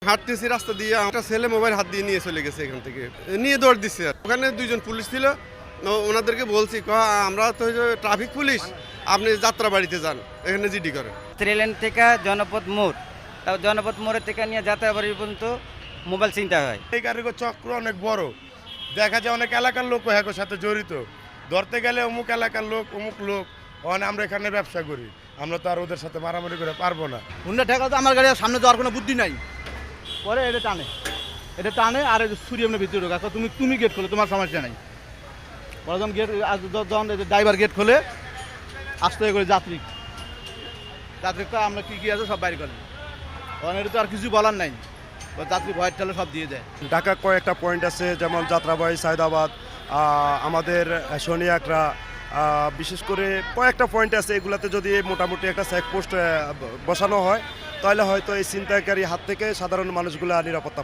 হাঁটতেছি রাস্তা দিয়ে, একটা ছেলে মোবাইল হাত দিয়ে নিয়ে চলে গেছে, এখান থেকে নিয়ে দৌড় দিচ্ছে। ওখানে দুইজন পুলিশ ছিল, ওনাদেরকে বলছি আমরা তো ট্রাফিক পুলিশ, আপনি যাত্রা বাড়িতে যান, এখানে জিডি করেন। ট্রেন থেকে জনপদ মোড়, তাও জনপদ মোড়ের থেকে নিয়ে যাত্রাবাড়ি পর্যন্ত মোবাইল চিন্তা হয়। এই কারিগর চক্র অনেক বড়, দেখা যায় অনেক এলাকার লোক হ্যাঁ সাথে জড়িত। ধরতে গেলে অমুক এলাকার লোক অমুক লোক, আমরা এখানে ব্যবসা করি, আমরা তো আর ওদের সাথে মারামারি করে পারবো না। হুন্ডা ঠেকা তো আমার গাড়ির সামনে যাওয়ার কোনো বুদ্ধি নাই, পরে এটা টানে আর ছুরি এমনি ভিতরে ঢোকা। তুমি গেট খোলে, তোমার সমস্যা নাই। পরে যখন যখন ড্রাইভার গেট খোলে, আস্তে করে যাত্রীটা আমরা কি আছে সব বাইরে করেন, কারণ এটা তো আর কিছু বলার নাই, যাত্রী ভয়ের ঠেলে সব দিয়ে দেয়। ঢাকা কয়েকটা পয়েন্ট আছে, যেমন যাত্রাবাড়ি, সায়দাবাদ, আমাদের শনিয়াকড়া, বিশেষ করে কয়েকটা পয়েন্ট আছে। এগুলাতে যদি মোটামুটি একটা চেকপোস্ট বসানো হয়, তাহলে হয়তো এই ছিনতাইকারী হাত থেকে সাধারণ মানুষগুলো নিরাপত্তা